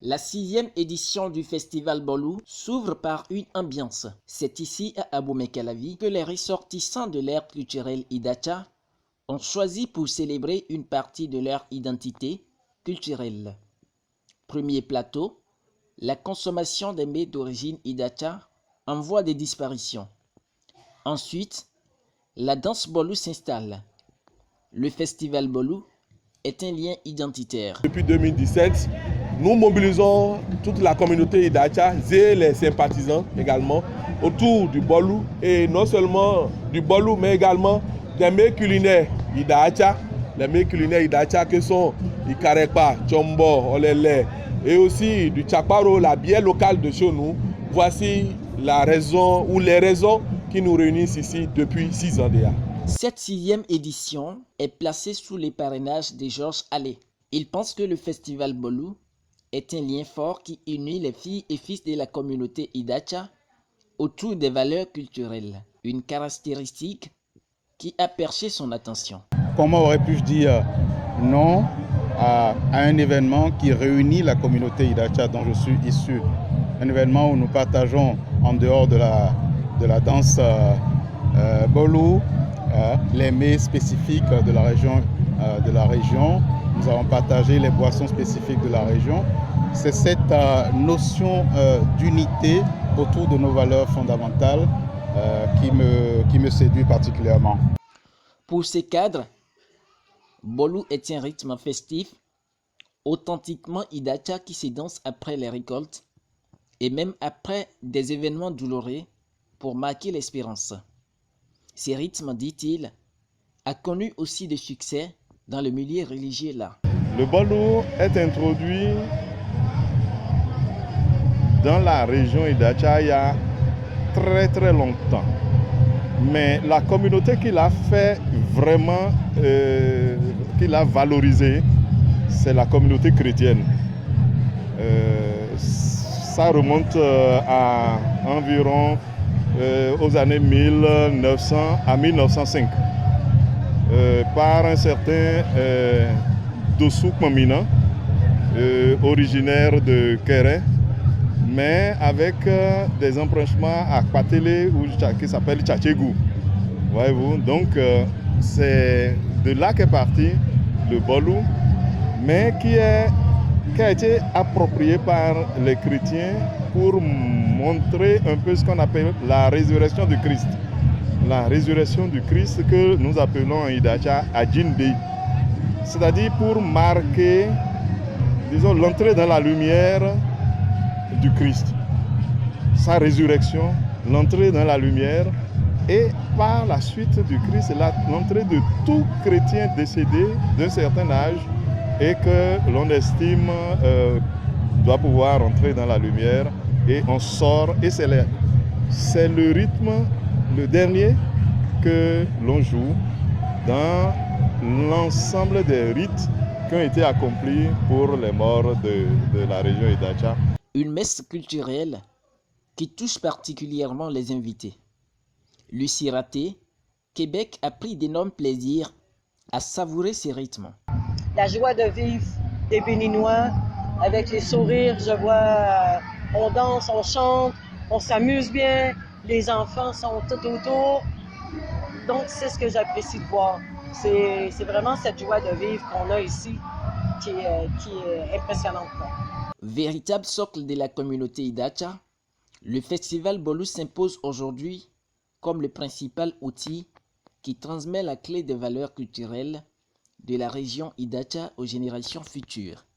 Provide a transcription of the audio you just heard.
La 6e édition du Festival Bolou s'ouvre par une ambiance. C'est ici à Abomey-Calavi que les ressortissants de l'ère culturelle Idacha ont choisi pour célébrer une partie de leur identité culturelle. Premier plateau, la consommation des mets d'origine Idacha en voie de disparition. Ensuite, la danse Bolou s'installe. Le Festival Bolou est un lien identitaire. Depuis 2017, nous mobilisons toute la communauté Idacha et les sympathisants également autour du Bolou, et non seulement du Bolou mais également des mets culinaires Idacha, les mets culinaires Idacha que sont Ikarepa, Chombo, Olele et aussi du Chaparo, la bière locale de chez nous. Voici la raison ou les raisons qui nous réunissent ici depuis 6 ans déjà. Cette 6e édition est placée sous le parrainage de Georges Allais. Il pense que le Festival Bolou est un lien fort qui unit les filles et fils de la communauté Idacha autour des valeurs culturelles, une caractéristique qui a perché son attention. Comment aurais-je dire non à un événement qui réunit la communauté Idacha dont je suis issu? Un événement où nous partageons, en dehors de la danse Bolou, les mets spécifiques de la région. Nous avons partagé les boissons spécifiques de la région. C'est cette notion d'unité autour de nos valeurs fondamentales qui me séduit particulièrement. Pour ces cadres, Bolou est un rythme festif, authentiquement Idacha qui se danse après les récoltes et même après des événements douloureux pour marquer l'espérance. Ce rythme, dit-il, a connu aussi des succès dans le milieu religieux là. Le Bolou est introduit dans la région Idacha il y a très longtemps. Mais la communauté qui l'a fait vraiment, qui l'a valorisé, c'est la communauté chrétienne. Ça remonte à environ aux années 1900 à 1905 par un certain Dosouk Mamina, originaire de Kéré, mais avec des embranchements à Kwatele qui s'appelle Tchatchégou. Voyez-vous, donc c'est de là qu'est parti le Bolou, mais qui a été approprié par les chrétiens pour montrer un peu ce qu'on appelle la résurrection du Christ. La résurrection du Christ que nous appelons en Idacha Adjinbi. C'est-à-dire pour marquer, disons, l'entrée dans la lumière du Christ. Sa résurrection, l'entrée dans la lumière, et par la suite du Christ, l'entrée de tout chrétien décédé d'un certain âge et que l'on estime doit pouvoir entrer dans la lumière, et on sort, et c'est le rythme, le dernier que l'on joue dans l'ensemble des rites qui ont été accomplis pour les morts de la région Idacha. Une messe culturelle qui touche particulièrement les invités. Lucie Raté, Québec a pris d'énormes plaisirs à savourer ces rythmes. La joie de vivre des Béninois, avec les sourires, je vois, on danse, on chante, on s'amuse bien, les enfants sont tout autour. Donc c'est ce que j'apprécie de voir. C'est vraiment cette joie de vivre qu'on a ici qui est impressionnante. Véritable socle de la communauté Idacha, le Festival Bolou s'impose aujourd'hui comme le principal outil qui transmet la clé des valeurs culturelles de la région Idacha aux générations futures.